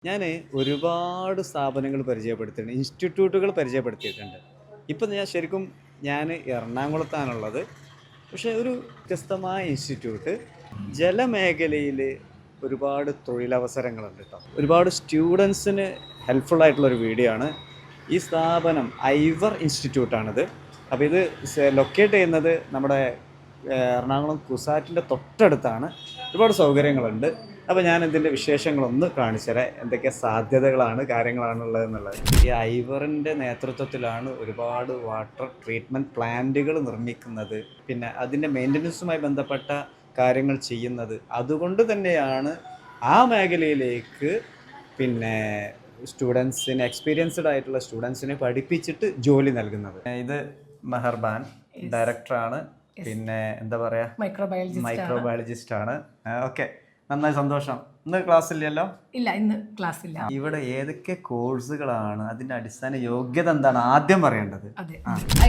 ഞാൻ ഒരുപാട് സ്ഥാപനങ്ങൾ പരിചയപ്പെടുത്തിയിട്ടുണ്ട്, ഇൻസ്റ്റിറ്റ്യൂട്ടുകൾ പരിചയപ്പെടുത്തിയിട്ടുണ്ട്. ഇപ്പം ഞാൻ എറണാകുളത്താണുള്ളത്. പക്ഷേ ഒരു വ്യത്യസ്തമായ ഇൻസ്റ്റിറ്റ്യൂട്ട്, ജലമേഖലയിൽ ഒരുപാട് തൊഴിലവസരങ്ങളുണ്ട് കേട്ടോ. ഒരുപാട് സ്റ്റുഡൻസിന് ഹെൽപ്ഫുൾ ആയിട്ടുള്ളൊരു വീഡിയോ ആണ്. ഈ സ്ഥാപനം ഐവർ ഇൻസ്റ്റിറ്റ്യൂട്ടാണിത്. അപ്പോൾ ഇത് ലൊക്കേറ്റ് ചെയ്യുന്നത് നമ്മുടെ എറണാകുളം കുസാറ്റിൻ്റെ തൊട്ടടുത്താണ്. ഒരുപാട് സൗകര്യങ്ങളുണ്ട്. അപ്പോൾ ഞാൻ ഇതിൻ്റെ വിശേഷങ്ങളൊന്ന് കാണിച്ചുതരാം, എന്തൊക്കെ സാധ്യതകളാണ് കാര്യങ്ങളാണുള്ളതെന്നുള്ളത്. ഈ ഐവറിൻ്റെ നേതൃത്വത്തിലാണ് ഒരുപാട് വാട്ടർ ട്രീറ്റ്മെൻറ്റ് പ്ലാന്റുകൾ നിർമ്മിക്കുന്നത്, പിന്നെ അതിൻ്റെ മെയിൻ്റനൻസുമായി ബന്ധപ്പെട്ട കാര്യങ്ങൾ ചെയ്യുന്നത്. അതുകൊണ്ട് തന്നെയാണ് ആ മേഖലയിലേക്ക് പിന്നെ സ്റ്റുഡൻസിന്, എക്സ്പീരിയൻസ്ഡ് ആയിട്ടുള്ള സ്റ്റുഡൻസിനെ പഠിപ്പിച്ചിട്ട് ജോലി നൽകുന്നത്. ഇത് മെഹർബാൻ ഡയറക്ടറാണ്, പിന്നെ എന്താ പറയുക, മൈക്രോബയോളജിസ്റ്റ് ആണ്. ഓക്കെ, നന്നായി സന്തോഷം. ഇന്ന് ക്ലാസ് ഇല്ലല്ലോ? ഇല്ല, ഇന്ന് ക്ലാസ് ഇല്ല. ഇവിടെ ഏതൊക്കെ കോഴ്സുകളാണ്, അതിന്റെ അടിസ്ഥാന യോഗ്യത എന്താണ് ആദ്യം പറയേണ്ടത്? അതെ,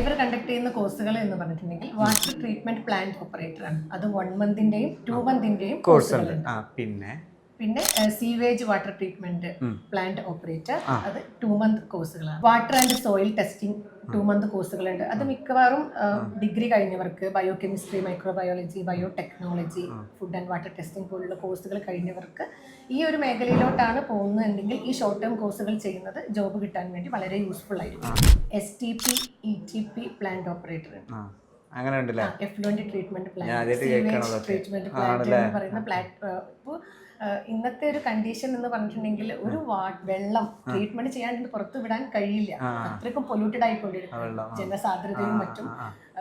ഇവർ കണ്ടക്ട് ചെയ്യുന്ന കോഴ്സുകൾ എന്ന് പറഞ്ഞിട്ടുണ്ടെങ്കിൽ വാട്ടർ ട്രീറ്റ്മെന്റ് പ്ലാന്റ് ഓപ്പറേറ്റർ ആണ്. അത് 1 മന്തിന്റെയും 2 മന്തിന്റെയും കോഴ്സുണ്ട്. പിന്നെ sewage water treatment plant operator, അത് 2 മന്ത് കോഴ്സുകളാണ്. Water and soil testing 2 month കോഴ്സുകളുണ്ട്. അത് മിക്കവാറും ഡിഗ്രി കഴിഞ്ഞവർക്ക്, biochemistry, microbiology, biotechnology, food and water testing പോലുള്ള കോഴ്സുകൾ കഴിഞ്ഞവർക്ക് ഈ ഒരു മേഖലയിലോട്ടാണ് പോകുന്നതെങ്കിൽ ഈ ഷോർട്ട് ടേം കോഴ്സുകൾ ചെയ്യുന്നത് ജോബ് കിട്ടാൻ വേണ്ടി വളരെ യൂസ്ഫുൾ ആയിരിക്കും. STP ETP പ്ലാന്റ് ഓപ്പറേറ്റർ അങ്ങനെ ഉണ്ടല്ലേ, effluent treatment plant, treatment plant എന്ന് പറയുന്ന ഇപ്പോൾ ഇന്നത്തെ ഒരു കണ്ടീഷൻ എന്ന് പറഞ്ഞിട്ടുണ്ടെങ്കിൽ ഒരു വെള്ളം ട്രീറ്റ്മെന്റ് ചെയ്യാണ്ട് പുറത്തു വിടാൻ കഴിയില്ല. അത്രയ്ക്കും പൊല്യൂട്ടഡ് ആയിക്കൊണ്ടിരിക്കും ജനസാന്ദ്രതയും മറ്റും.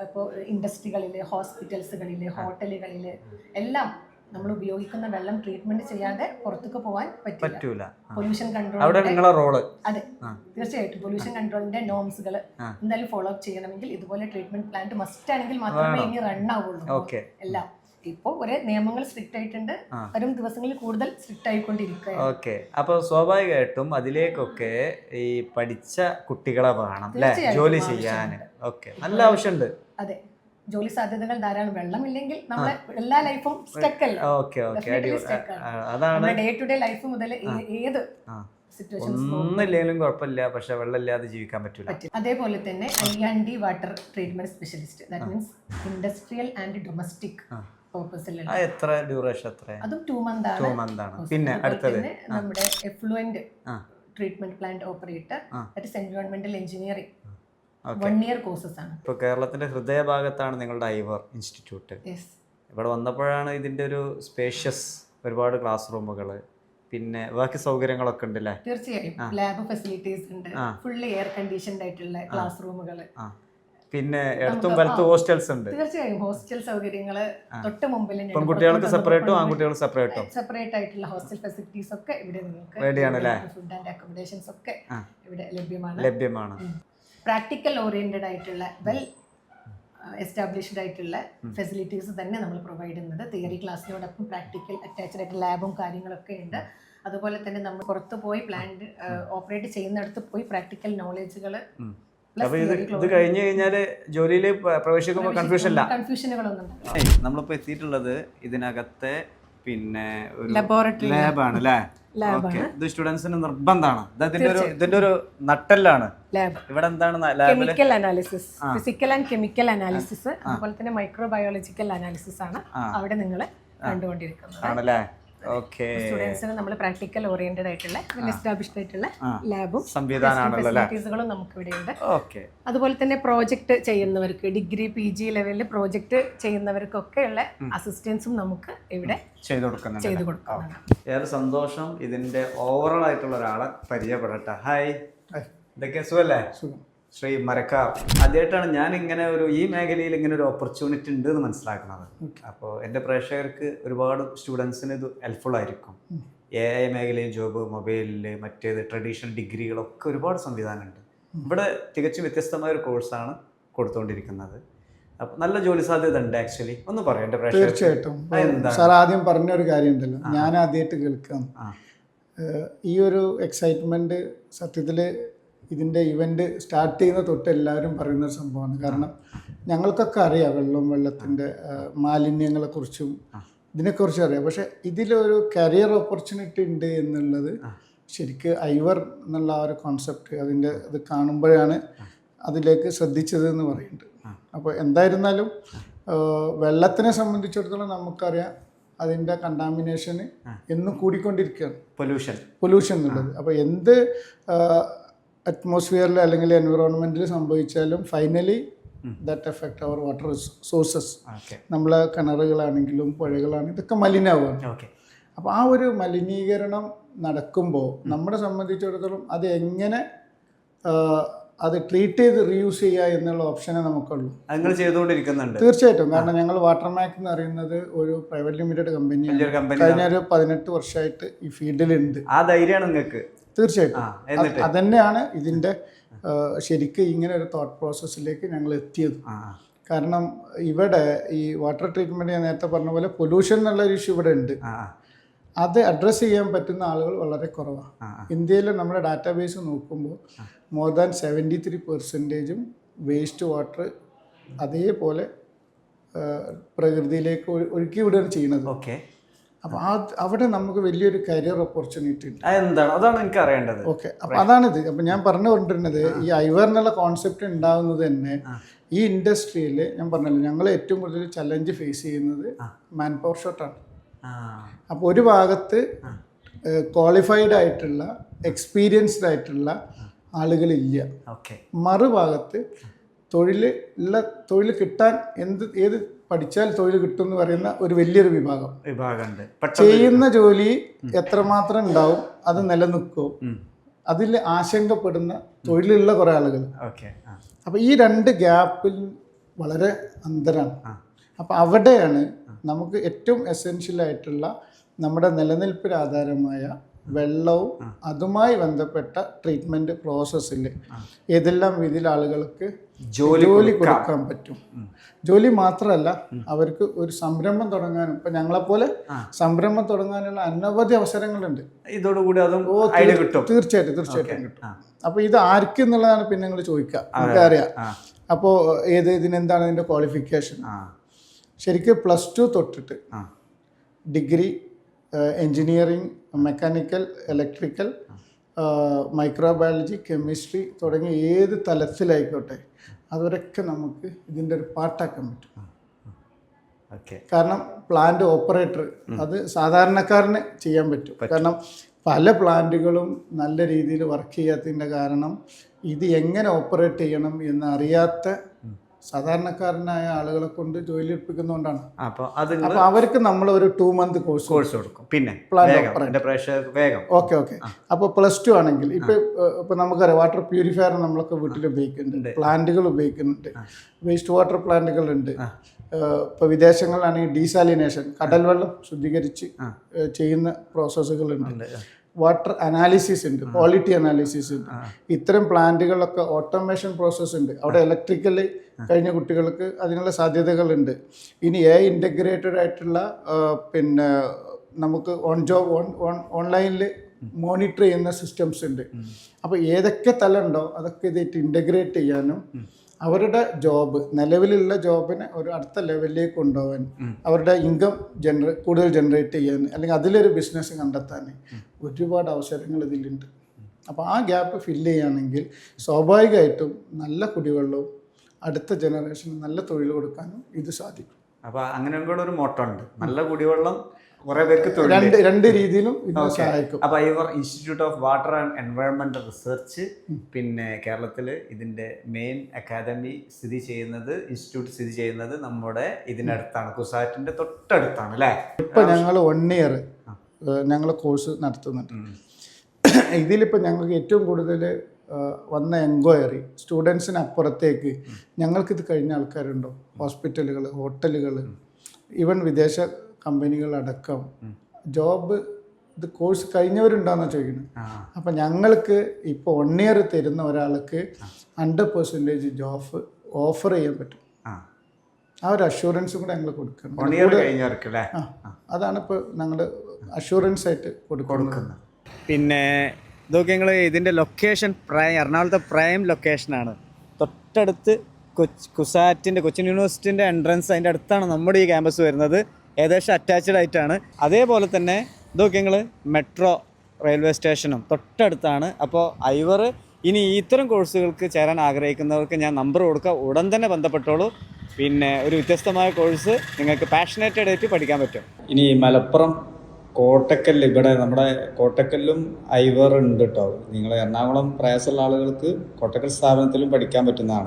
ഇപ്പോൾ ഇൻഡസ്ട്രികളില്, ഹോസ്പിറ്റൽസുകളില്, ഹോട്ടലുകളില് എല്ലാം നമ്മൾ ഉപയോഗിക്കുന്ന വെള്ളം ട്രീറ്റ്മെന്റ് ചെയ്യാതെ പുറത്തേക്ക് പോകാൻ പറ്റില്ല. പൊല്യൂഷൻ കൺട്രോൾ, അതെ, തീർച്ചയായിട്ടും പൊല്യൂഷൻ കൺട്രോളിന്റെ നോംസുകൾ എന്തായാലും ഫോളോ അപ്പ് ചെയ്യണമെങ്കിൽ ഇതുപോലെ ട്രീറ്റ്മെന്റ് പ്ലാന്റ് മസ്റ്റ് ആണെങ്കിൽ മാത്രമേ ഇനി റൺ ആവുള്ളൂ. എല്ലാം ഇപ്പോൾ ഒരേ നിയമങ്ങൾ സ്ട്രിക്റ്റ് ആയിട്ടുണ്ട്, വരും ദിവസങ്ങളിൽ കൂടുതൽ സ്ട്രിക്റ്റ് ആയിക്കൊണ്ടിരിക്കുക. ഓക്കെ, അപ്പോൾ സ്വാഭാവികമായിട്ടും അതിലേക്കൊക്കെ ഈ പഠിച്ച കുട്ടികളെ വേണം ജോലി ചെയ്യാൻ. ഓക്കെ, നല്ല ആവശ്യമുണ്ട്. അതെ, ജോലി സാധ്യതകൾ ധാരാളം. വെള്ളമില്ലെങ്കിൽ നമ്മളെ എല്ലാ ലൈഫും സ്റ്റക്ക് അല്ല. അതാണ് ഡേ ടു ഡേ ലൈഫ് മുതൽ ഏത് ഒന്നുമില്ലെങ്കിലും കുഴപ്പമില്ല, പക്ഷെ വെള്ളമില്ലാതെ ജീവിക്കാൻ പറ്റില്ല. അതേപോലെ തന്നെ I&D water treatment specialist, that means industrial and domestic പർപ്പസിൽ. എത്ര ഡ്യൂറേഷൻ? അതും 2 മന്ത് ആണ്. പിന്നെ അടുത്തത് നമ്മുടെ effluent treatment plant operator, that is എൻവയോൺമെന്റൽ എഞ്ചിനീയറിംഗ്, 1 ഇയർ കോഴ്സസ് ആണ്. ഇപ്പോൾ കേരളത്തിന്റെ ഹൃദയഭാഗത്താണ് നിങ്ങളുടെ ഐവർ ഇൻസ്റ്റിറ്റ്യൂട്ട്. ഇവിടെ വന്നപ്പോഴാണ് ഇതിന്റെ ഒരു സ്പേഷ്യസ്, ഒരുപാട് ക്ലാസ് റൂമുകൾ, പിന്നെ ബാക്കി സൗകര്യങ്ങളൊക്കെ ഉണ്ടല്ലേ? തീർച്ചയായും ലാബ് ഫെസിലിറ്റീസ് ഉണ്ട്, ഫുള്ളി എയർ കണ്ടീഷൻഡ് ആയിട്ടുള്ള ക്ലാസ് റൂമുകൾ, പിന്നെ ഇടത്തും വലത്തും ഹോസ്റ്റൽസ് ഉണ്ട്. തീർച്ചയായും ഹോസ്റ്റൽ സൗകര്യങ്ങൾ തൊട്ട് മുമ്പിൽ. പെൺകുട്ടികൾക്ക് സെപ്പറേറ്റും ആൺകുട്ടികൾക്ക് സെപ്പറേറ്റ് ആയിട്ടുള്ള ഹോസ്റ്റൽ ഫെസിലിറ്റീസ് ഒക്കെ ഇവിടെ നിങ്ങൾക്ക്, ഫുഡ് ആൻഡ് അക്കോമഡേഷൻസ് ഒക്കെ ഇവിടെ ലഭ്യമാണ്. പ്രാക്ടിക്കൽ ഓറിയന്റഡ് ആയിട്ടുള്ള വെൽ എസ്റ്റാബ്ലിഷ്ഡ് ആയിട്ടുള്ള ഫെസിലിറ്റീസ് തന്നെ നമ്മൾ പ്രൊവൈഡ് ചെയ്യുന്നത്. തിയറി ക്ലാസ്സിനോടൊപ്പം പ്രാക്ടിക്കൽ അറ്റാച്ച്ഡ് ആയിട്ട് ലാബും കാര്യങ്ങളൊക്കെ ഉണ്ട്. അതുപോലെ തന്നെ നമ്മൾ പുറത്ത് പോയി പ്ലാന്റ് ഓപ്പറേറ്റ് ചെയ്യുന്നിടത്ത് പോയി പ്രാക്ടിക്കൽ നോളജുകൾ. ഇത് കഴിഞ്ഞു കഴിഞ്ഞാല് ജോലിയിൽ പ്രവേശിക്കുമ്പോൾ കൺഫ്യൂഷനുകളൊന്നും. നമ്മളിപ്പോ എത്തിയിട്ടുള്ളത് ഇതിനകത്തെ പിന്നെ ഒരു ലബോറട്ടറി ലാബാണ് അല്ലേ? ഇത് സ്റ്റുഡൻസിന് നിർബന്ധമാണ്. ഇതിന്റെ ഒരു നട്ടെല്ലാണ് ലാബ്. ഇവിടെ എന്താണ് chemical analysis, physical and chemical analysis, അതുപോലെ തന്നെ മൈക്രോബയോളജിക്കൽ അനാലിസിസ് ആണ് അവിടെ നിങ്ങൾ കണ്ടുകൊണ്ടിരിക്കുന്നത് ആണല്ലേ? സ്റ്റുഡൻസിന് നമ്മൾ പ്രാക്ടിക്കൽ ഓറിയന്റഡ് ആയിട്ടുള്ള എസ്റ്റാബ്ലിഷ്ഡ് ആയിട്ടുള്ള ലാബും സംവിധാനങ്ങളും നമുക്ക് ഇവിടെ ഉണ്ട്. അതുപോലെ തന്നെ പ്രോജക്റ്റ് ചെയ്യുന്നവർക്ക്, ഡിഗ്രി PG ലെവലിൽ പ്രോജക്റ്റ് ചെയ്യുന്നവർക്കൊക്കെ ഉള്ള അസിസ്റ്റൻസും നമുക്ക് ഇവിടെ ചെയ്തു കൊടുക്കുന്നുണ്ട്. ഏറെ സന്തോഷം. ഇതിന്റെ ഓവറോൾ ആയിട്ടുള്ള ഒരാളെ പരിചയപ്പെടട്ടെ. ഹായ്, ഇതൊക്കെ സുഖല്ലേ? ശ്രീ മരക്കാർ. ആദ്യമായിട്ടാണ് ഞാൻ ഇങ്ങനെ ഈ മേഖലയിൽ ഇങ്ങനെ ഒരു ഓപ്പർച്യൂണിറ്റി ഉണ്ട് എന്ന് മനസ്സിലാക്കുന്നത്. അപ്പോൾ എൻ്റെ പ്രേക്ഷകർക്ക്, ഒരുപാട് സ്റ്റുഡൻസിന് ഇത് ഹെൽപ്ഫുൾ ആയിരിക്കും. AI മേഖലയിൽ ജോബ്, മൊബൈലിൽ മറ്റേത് ട്രഡീഷണൽ ഡിഗ്രികളൊക്കെ ഒരുപാട് സംവിധാനമുണ്ട്. ഇവിടെ തികച്ചും വ്യത്യസ്തമായ ഒരു കോഴ്സാണ് കൊടുത്തുകൊണ്ടിരിക്കുന്നത്. അപ്പോൾ നല്ല ജോലി സാധ്യത ഉണ്ട്. ആക്ച്വലി ഒന്ന് പറയാം എൻ്റെ പ്രേക്ഷകർ. തീർച്ചയായിട്ടും സാർ ആദ്യം പറഞ്ഞൊരു കാര്യം ഉണ്ടല്ലോ, ഞാൻ ആദ്യമായിട്ട് കേൾക്കാം. ഈ ഒരു എക്സൈറ്റ്മെൻറ്റ് സത്യത്തിൽ ഇതിൻ്റെ ഇവൻ്റ് സ്റ്റാർട്ട് ചെയ്യുന്ന തൊട്ട് എല്ലാവരും പറയുന്നൊരു സംഭവമാണ്. കാരണം ഞങ്ങൾക്കൊക്കെ അറിയാം വെള്ളത്തിൻ്റെ മാലിന്യങ്ങളെക്കുറിച്ചും ഇതിനെക്കുറിച്ചും അറിയാം. പക്ഷേ ഇതിലൊരു കരിയർ ഓപ്പർച്യൂണിറ്റി ഉണ്ട് എന്നുള്ളത് ശരിക്ക് ഐവർ എന്നുള്ള ആ ഒരു കോൺസെപ്റ്റ് അതിൻ്റെ ഇത് കാണുമ്പോഴാണ് അതിലേക്ക് ശ്രദ്ധിച്ചത് എന്ന് പറയുന്നുണ്ട്. അപ്പോൾ എന്തായിരുന്നാലും വെള്ളത്തിനെ സംബന്ധിച്ചിടത്തോളം നമുക്കറിയാം അതിൻ്റെ കണ്ടാമിനേഷന് എന്നും കൂടിക്കൊണ്ടിരിക്കുകയാണ്, പൊല്യൂഷൻ എന്നുള്ളത്. അപ്പോൾ എന്ത് അറ്റ്മോസ്ഫിയറിൽ അല്ലെങ്കിൽ എൻവിറോൺമെൻറ്റിൽ സംഭവിച്ചാലും finally that effect our water sources. നമ്മളെ കിണറുകളാണെങ്കിലും പുഴകളാണെങ്കിലും ഇതൊക്കെ മലിനമാവുകയാണ്. അപ്പോൾ ആ ഒരു മലിനീകരണം നടക്കുമ്പോൾ നമ്മളെ സംബന്ധിച്ചിടത്തോളം അത് എങ്ങനെ അത് ട്രീറ്റ് ചെയ്ത് റീയൂസ് ചെയ്യുക എന്നുള്ള ഓപ്ഷനെ നമുക്കുള്ളൂ. നിങ്ങൾ ചെയ്തുകൊണ്ടിരിക്കുന്നുണ്ട് തീർച്ചയായിട്ടും. കാരണം ഞങ്ങൾ വാട്ടർമാക് എന്ന് പറയുന്നത് ഒരു പ്രൈവറ്റ് ലിമിറ്റഡ് കമ്പനിയാണ്. കഴിഞ്ഞ ഒരു 18 വർഷമായിട്ട് ഈ ഫീൽഡിലുണ്ട്. ആ ധൈര്യമാണ് നിങ്ങൾക്ക്? തീർച്ചയായിട്ടും. അതന്നെയാണ് ഇതിൻ്റെ ശരിക്കും ഇങ്ങനെ ഒരു തോട്ട് പ്രോസസ്സിലേക്ക് ഞങ്ങൾ എത്തിയത്. കാരണം ഇവിടെ ഈ വാട്ടർ ട്രീറ്റ്മെൻറ്റ് ഞാൻ നേരത്തെ പറഞ്ഞ പോലെ പൊല്യൂഷൻ എന്നുള്ളൊരു ഇഷ്യൂ ഇവിടെ ഉണ്ട്. അത് അഡ്രസ്സ് ചെയ്യാൻ പറ്റുന്ന ആളുകൾ വളരെ കുറവാണ്. ഇന്ത്യയിൽ നമ്മുടെ ഡാറ്റാബേസ് നോക്കുമ്പോൾ മോർ ദാൻ 73% വേസ്റ്റ് വാട്ടർ അതേപോലെ പ്രകൃതിയിലേക്ക് ഒഴുക്കി വിടുകയാണ് ചെയ്യുന്നത്. അപ്പോൾ അവിടെ നമുക്ക് വലിയൊരു കരിയർ ഓപ്പർച്യൂണിറ്റി ഉണ്ട്. എന്താണ്? അതാണ് എനിക്ക് അറിയേണ്ടത്. ഓക്കെ, അപ്പോൾ അതാണിത്. അപ്പോൾ ഞാൻ പറഞ്ഞുകൊണ്ടിരുന്നത് ഈ ഐവർ എന്നുള്ള കോൺസെപ്റ്റ് ഉണ്ടാകുന്നത് തന്നെ ഈ ഇൻഡസ്ട്രിയിൽ ഞാൻ പറഞ്ഞല്ലോ, ഞങ്ങൾ ഏറ്റവും കൂടുതൽ ചലഞ്ച് ഫേസ് ചെയ്യുന്നത് മാൻ പവർ ഷോർട്ടാണ്. അപ്പോൾ ഒരു ഭാഗത്ത് ക്വാളിഫൈഡ് ആയിട്ടുള്ള എക്സ്പീരിയൻസ്ഡ് ആയിട്ടുള്ള ആളുകളില്ല, മറുഭാഗത്ത് തൊഴിൽ കിട്ടാൻ ഏത് പഠിച്ചാൽ തൊഴിൽ കിട്ടും എന്ന് പറയുന്ന ഒരു വലിയൊരു വിഭാഗമുണ്ട്. ചെയ്യുന്ന ജോലി എത്രമാത്രം ഉണ്ടാവും, അത് നിലനിൽക്കും, അതിൽ ആശങ്കപ്പെടുന്ന തൊഴിലുള്ള കുറേ ആളുകൾ. അപ്പോൾ ഈ രണ്ട് ഗ്യാപ്പിൽ വളരെ അന്തരാണ്. അപ്പോൾ അവിടെയാണ് നമുക്ക് ഏറ്റവും എസെൻഷ്യലായിട്ടുള്ള നമ്മുടെ നിലനിൽപ്പിന് ആധാരമായ വെള്ളവും അതുമായി ബന്ധപ്പെട്ട ട്രീറ്റ്മെൻറ്റ് പ്രോസസ്സിൽ ഏതെല്ലാം രീതിയിൽ ആളുകൾക്ക് ജോലി കൊടുക്കാൻ പറ്റും. ജോലി മാത്രമല്ല, അവർക്ക് ഒരു സംരംഭം തുടങ്ങാനും, ഇപ്പം ഞങ്ങളെപ്പോലെ സംരംഭം തുടങ്ങാനുള്ള അനവധി അവസരങ്ങളുണ്ട്. ഇതോടുകൂടി അതും തീർച്ചയായിട്ടും കിട്ടും. അപ്പോൾ ഇത് ആർക്ക് എന്നുള്ളതാണ് പിന്നെ നിങ്ങൾ ചോദിക്കുക, നമുക്കറിയാം. അപ്പോൾ ഇതിനെന്താണ് ഇതിൻ്റെ ക്വാളിഫിക്കേഷൻ? ശരിക്കും +2 തൊട്ടിട്ട് degree engineering, mechanical, electrical, microbiology, chemistry തുടങ്ങിയ ഏത് തലത്തിലായിക്കോട്ടെ അതുവരെയൊക്കെ നമുക്ക് ഇതിൻ്റെ ഒരു പാർട്ടാക്കാൻ പറ്റും. കാരണം പ്ലാന്റ് ഓപ്പറേറ്റർ അത് സാധാരണക്കാരന് ചെയ്യാൻ പറ്റും. കാരണം പല പ്ലാന്റുകളും നല്ല രീതിയിൽ വർക്ക് ചെയ്യാത്തതിൻ്റെ കാരണം ഇത് എങ്ങനെ ഓപ്പറേറ്റ് ചെയ്യണം എന്നറിയാത്ത സാധാരണക്കാരനായ ആളുകളെ കൊണ്ട് ജോലി എടുപ്പിക്കുന്നതുകൊണ്ടാണ്. അപ്പോൾ അവർക്ക് നമ്മൾ ഒരു 2 month കോഴ്സ് കൊടുക്കും. പിന്നെ ഓക്കെ. അപ്പോൾ +2 ആണെങ്കിൽ ഇപ്പൊ നമുക്കറിയാം വാട്ടർ പ്യൂരിഫയർ നമ്മളൊക്കെ വീട്ടിൽ ഉപയോഗിക്കുന്നുണ്ട്, പ്ലാന്റുകൾ ഉപയോഗിക്കുന്നുണ്ട്, വേസ്റ്റ് വാട്ടർ പ്ലാന്റുകളുണ്ട്. ഇപ്പോൾ വിദേശങ്ങളിലാണെങ്കിൽ ഡീസാലിനേഷൻ, കടൽ വെള്ളം ശുദ്ധീകരിച്ച് ചെയ്യുന്ന പ്രോസസ്സുകളുണ്ട്. വാട്ടർ അനാലിസിസ് ഉണ്ട്, ക്വാളിറ്റി അനാലിസിസ് ഉണ്ട്. ഇത്തരം പ്ലാന്റുകളൊക്കെ ഓട്ടോമേഷൻ പ്രോസസ്സ് ഉണ്ട്. അവിടെ ഇലക്ട്രിക്കലി കഴിഞ്ഞ കുട്ടികൾക്ക് അതിനുള്ള സാധ്യതകളുണ്ട്. ഇനി ഇൻ്റഗ്രേറ്റഡ് ആയിട്ടുള്ള പിന്നെ നമുക്ക് ഓൺലൈനിൽ മോണിറ്റർ ചെയ്യുന്ന സിസ്റ്റംസ് ഉണ്ട്. അപ്പോൾ ഏതൊക്കെ തലം ഉണ്ടോ അതൊക്കെ ഇതായിട്ട് ഇൻ്റഗ്രേറ്റ് ചെയ്യാനും അവരുടെ ജോബ്, നിലവിലുള്ള ജോബിനെ ഒരു അടുത്ത ലെവലിലേക്ക് കൊണ്ടുപോകാൻ, അവരുടെ ഇൻകം കൂടുതൽ ജനറേറ്റ് ചെയ്യാൻ, അല്ലെങ്കിൽ അതിലൊരു ബിസിനസ് കണ്ടെത്താൻ ഒരുപാട് അവസരങ്ങൾ ഇതിലുണ്ട്. അപ്പോൾ ആ ഗ്യാപ്പ് ഫില്ല് ചെയ്യുകയാണെങ്കിൽ സ്വാഭാവികമായിട്ടും നല്ല കുടിവെള്ളവും അടുത്ത ജനറേഷന് നല്ല തൊഴിൽ കൊടുക്കാനും ഇത് സാധിക്കും. അപ്പോൾ അങ്ങനെ ഒരു മോട്ടോ ഉണ്ട്, നല്ല കുടിവെള്ളം കുറേ പേർക്ക് രണ്ട് രീതിയിലും ഇത് സഹായിക്കും. അപ്പോൾ ഇവർ institute of water and environmental research, പിന്നെ കേരളത്തിൽ ഇതിൻ്റെ മെയിൻ അക്കാദമി ഇൻസ്റ്റിറ്റ്യൂട്ട് സ്ഥിതി ചെയ്യുന്നത് നമ്മുടെ ഇതിനടുത്താണ്, കുസാറ്റിൻ്റെ തൊട്ടടുത്താണ് അല്ലേ? ഇപ്പോൾ ഞങ്ങൾ 1 year ഞങ്ങൾ കോഴ്സ് നടത്തുന്നുണ്ട്. ഇതിലിപ്പോൾ ഞങ്ങൾക്ക് ഏറ്റവും കൂടുതൽ വന്ന എൻക്വയറി സ്റ്റുഡൻസിനപ്പുറത്തേക്ക് ഞങ്ങൾക്കിത് കഴിഞ്ഞ ആൾക്കാരുണ്ടോ, ഹോസ്പിറ്റലുകൾ, ഹോട്ടലുകൾ, ഈവൻ വിദേശ കമ്പനികളടക്കം ജോബ് ഇത് കോഴ്സ് കഴിഞ്ഞവരുണ്ടോയെന്നാണ് ചോദിക്കുന്നത്. അപ്പം ഞങ്ങൾക്ക് ഇപ്പോൾ 1 year തരുന്ന ഒരാൾക്ക് 100% ജോബ് ഓഫർ ചെയ്യാൻ പറ്റും. ആ ഒരു അഷുറൻസും കൂടെ ഞങ്ങൾ കൊടുക്കണം. അതാണ് ഇപ്പോൾ ഞങ്ങൾ അഷുറൻസ് ആയിട്ട് കൊടുക്കുന്നത്. പിന്നെ ഇതൊക്കെ ഞങ്ങൾ ഇതിൻ്റെ ലൊക്കേഷൻ എറണാകുളത്തെ പ്രൈം ലൊക്കേഷനാണ്. തൊട്ടടുത്ത് കുസാറ്റിൻ്റെ, കൊച്ചിൻ യൂണിവേഴ്സിറ്റിൻ്റെ എൻട്രൻസ് അതിൻ്റെ അടുത്താണ് നമ്മുടെ ഈ ക്യാമ്പസ് വരുന്നത്. ഏകദേശം അറ്റാച്ച്ഡ് ആയിട്ടാണ്. അതേപോലെ തന്നെ ഇതൊക്കെ ഞങ്ങൾ മെട്രോ റെയിൽവേ സ്റ്റേഷനും തൊട്ടടുത്താണ്. അപ്പോൾ ഐവർ ഇനി ഇത്തരം കോഴ്സുകൾക്ക് ചേരാൻ ആഗ്രഹിക്കുന്നവർക്ക് ഞാൻ നമ്പർ കൊടുക്കുക, ഉടൻ തന്നെ ബന്ധപ്പെട്ടോളൂ. പിന്നെ ഒരു വ്യത്യസ്തമായ കോഴ്സ് നിങ്ങൾക്ക് പാഷനേറ്റഡ് ആയിട്ട് പഠിക്കാൻ പറ്റും. ഇനി മലപ്പുറം കോട്ടക്കല്ല്, ഇവിടെ നമ്മുടെ കോട്ടക്കല്ലും ഐവർ ഉണ്ട് കേട്ടോ. നിങ്ങൾ എറണാകുളം പ്രയാസമുള്ള ആളുകൾക്ക് കോട്ടക്കൽ സ്ഥാപനത്തിലും പഠിക്കാൻ പറ്റുന്നതാണ്.